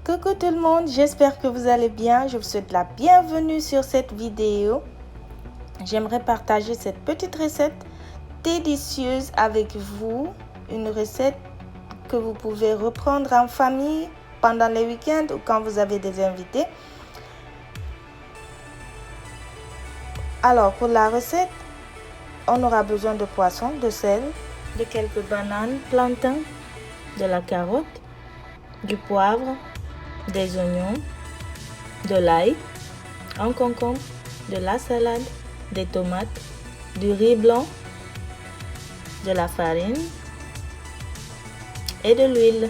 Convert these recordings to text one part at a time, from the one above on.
Coucou tout le monde, j'espère que vous allez bien. Je vous souhaite la bienvenue sur cette vidéo. J'aimerais partager cette petite recette délicieuse avec vous. Une recette que vous pouvez reprendre en famille pendant les week-ends ou quand vous avez des invités. Alors pour la recette, on aura besoin de poisson, de sel, de quelques bananes, plantains, de la carotte, du poivre, des oignons, de l'ail, un concombre, de la salade, des tomates, du riz blanc, de la farine et de l'huile.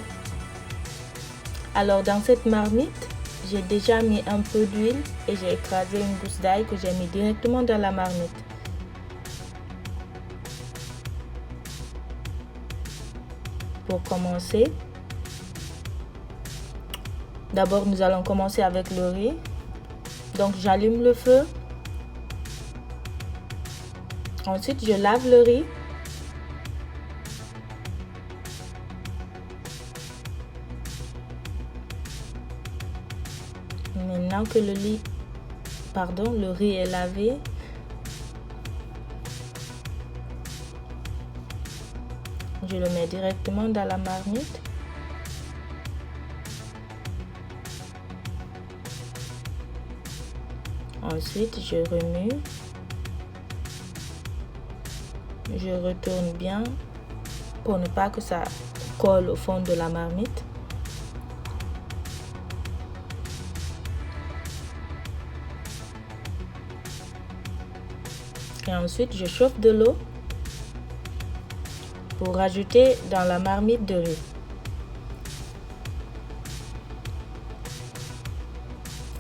Alors dans cette marmite, j'ai déjà mis un peu d'huile et j'ai écrasé une gousse d'ail que j'ai mis directement dans la marmite. Pour commencer, d'abord nous allons commencer avec le riz. Donc j'allume le feu. Ensuite je lave le riz. Maintenant que le riz est lavé, je le mets directement dans la marmite. Ensuite, je remue. Je retourne bien pour ne pas que ça colle au fond de la marmite. Et ensuite, je chauffe de l'eau pour rajouter dans la marmite de riz.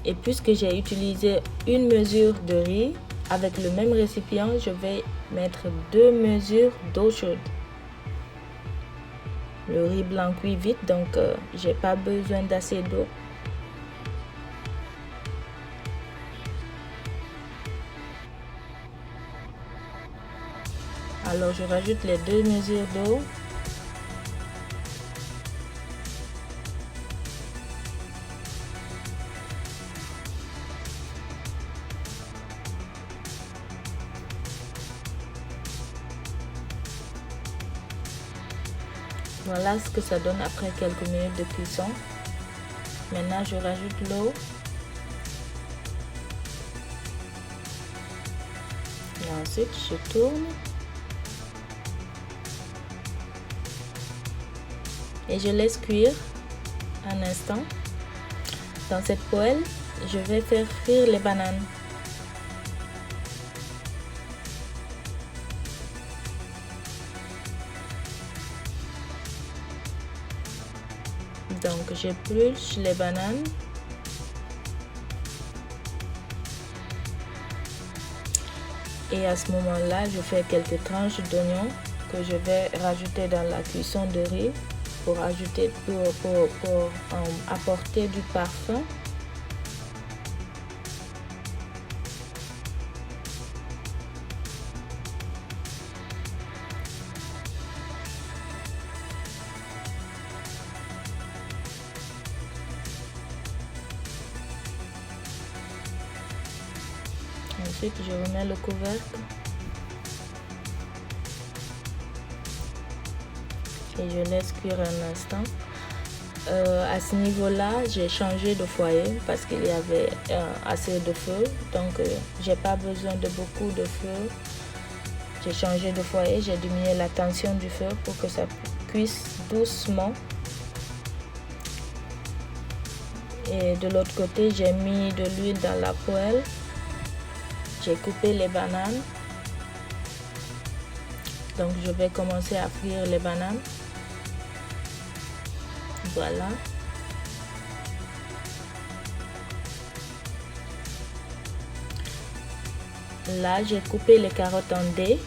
Et puisque j'ai utilisé une mesure de riz, avec le même récipient, je vais mettre 2 mesures d'eau chaude. Le riz blanc cuit vite, donc j'ai pas besoin d'assez d'eau. Alors je rajoute les 2 mesures d'eau. Voilà ce que ça donne après quelques minutes de cuisson. Maintenant je rajoute l'eau. Et ensuite je tourne. Et je laisse cuire un instant. Dans cette poêle, je vais faire frire les bananes. Donc j'épluche les bananes. Et à ce moment-là, je fais quelques tranches d'oignons que je vais rajouter dans la cuisson de riz pour apporter du parfum. Ensuite, je remets le couvercle et je laisse cuire un instant. À ce niveau-là, j'ai changé de foyer parce qu'il y avait assez de feu, donc j'ai pas besoin de beaucoup de feu. J'ai changé de foyer, j'ai diminué la tension du feu pour que ça cuise doucement. Et de l'autre côté, j'ai mis de l'huile dans la poêle. J'ai coupé les bananes. Donc je vais commencer à frire les bananes. Voilà. Là, j'ai coupé les carottes en dés.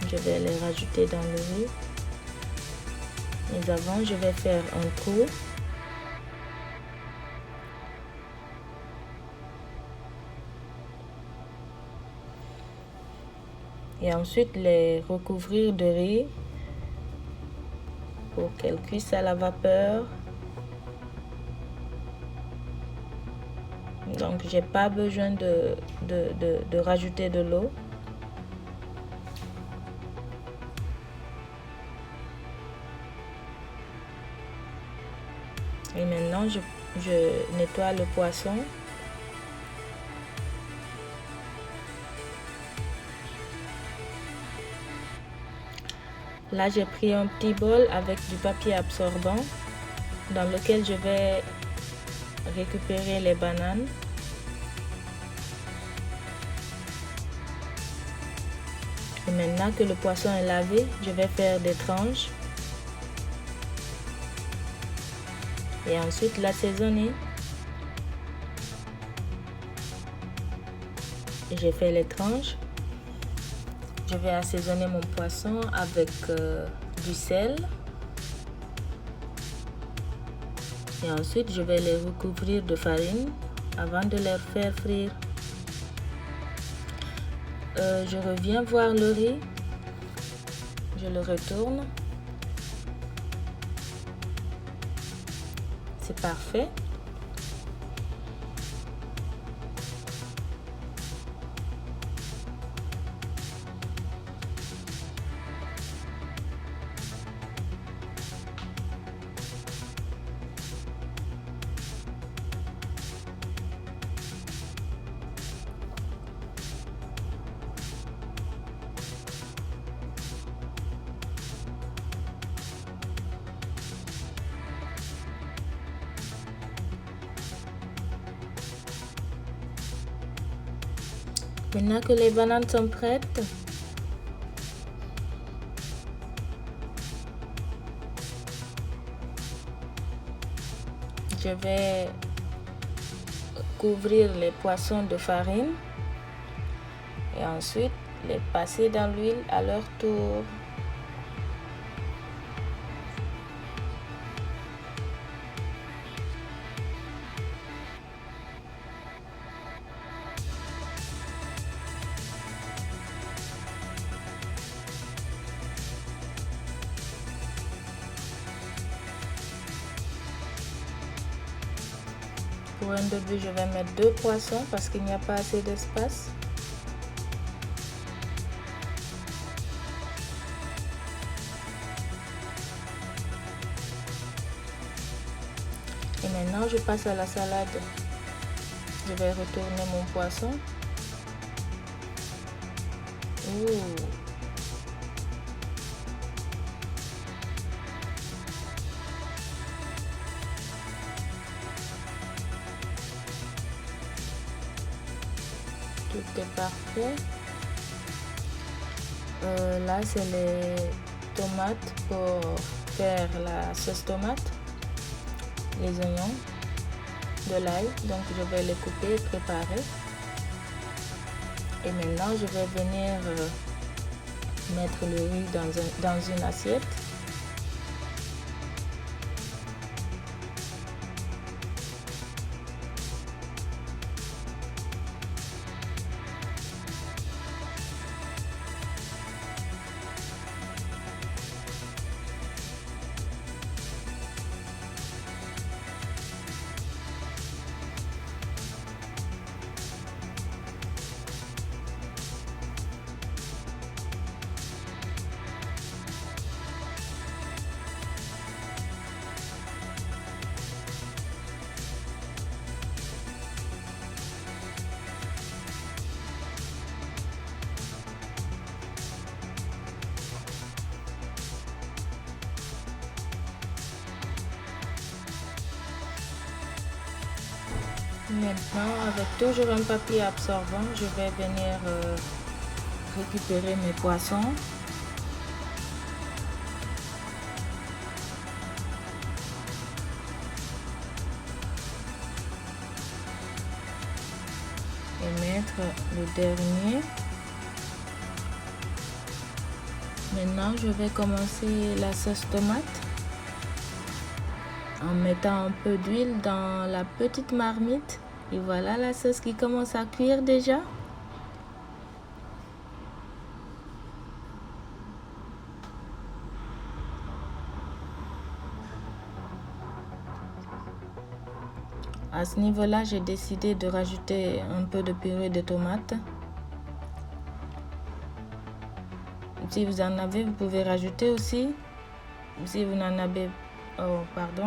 Je vais les rajouter dans le riz. Mais avant, je vais faire un trou. Et ensuite les recouvrir de riz pour qu'elle cuise à la vapeur. Donc j'ai pas besoin de rajouter de l'eau. Et maintenant je nettoie le poisson. Là j'ai pris un petit bol avec du papier absorbant dans lequel je vais récupérer les bananes. Et maintenant que le poisson est lavé, je vais faire des tranches. Et ensuite l'assaisonner. J'ai fait les tranches. Je vais assaisonner mon poisson avec du sel. Et ensuite, je vais les recouvrir de farine avant de les faire frire. Je reviens voir le riz. Je le retourne. C'est parfait. Maintenant que les bananes sont prêtes, je vais couvrir les poissons de farine et ensuite les passer dans l'huile à leur tour. Pour un début, je vais mettre 2 poissons parce qu'il n'y a pas assez d'espace. Et maintenant, je passe à la salade. Je vais retourner mon poisson. Ouh. Tout est parfait. Là, c'est les tomates pour faire la sauce tomate. Les oignons, de l'ail. Donc, je vais les couper et préparer. Et maintenant, je vais venir mettre le riz dans une assiette. Maintenant, avec toujours un papier absorbant, je vais venir récupérer mes poissons. Et mettre le dernier. Maintenant, je vais commencer la sauce tomate en mettant un peu d'huile dans la petite marmite. Et voilà la sauce qui commence à cuire déjà. à ce niveau-là, j'ai décidé de rajouter un peu de purée de tomates. Si vous en avez, vous pouvez rajouter aussi. Si vous n'en avez,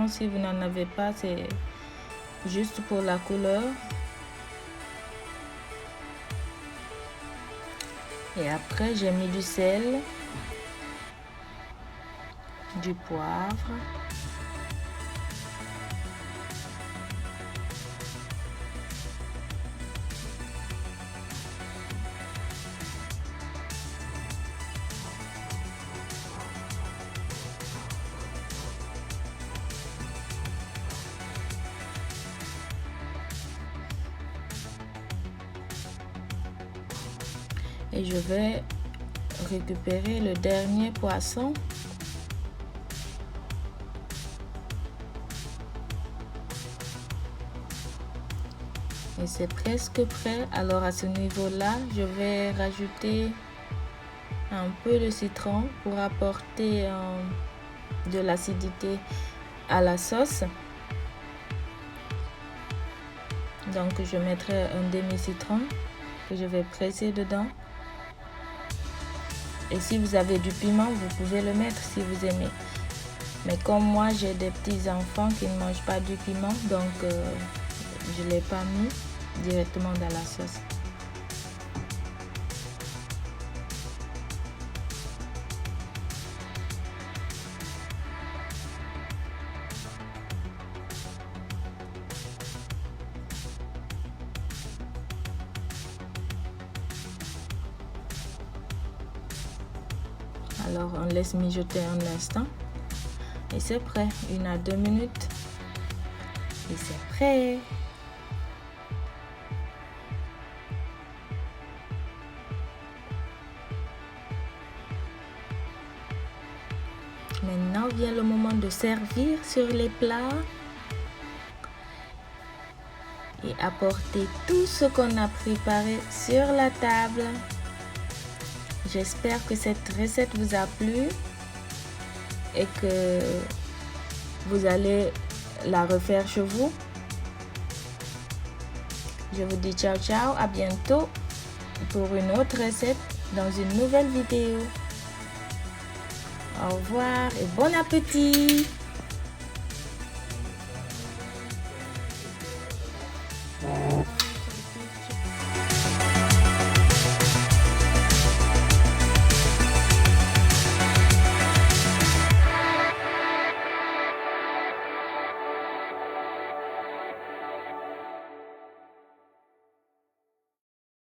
si vous n'en avez pas, c'est juste pour la couleur. Et après, j'ai mis du sel, du poivre, et je vais récupérer le dernier poisson. Et c'est presque prêt. Alors à ce niveau-là, je vais rajouter un peu de citron pour apporter de l'acidité à la sauce. Donc je mettrai un demi-citron que je vais presser dedans. Et si vous avez du piment, vous pouvez le mettre si vous aimez. Mais comme moi, j'ai des petits enfants qui ne mangent pas du piment, donc je ne l'ai pas mis directement dans la sauce. Alors on laisse mijoter un instant et c'est prêt, 1 à 2 minutes et c'est prêt. Maintenant vient le moment de servir sur les plats et apporter tout ce qu'on a préparé sur la table. J'espère que cette recette vous a plu et que vous allez la refaire chez vous. Je vous dis ciao ciao, à bientôt pour une autre recette dans une nouvelle vidéo. Au revoir et bon appétit!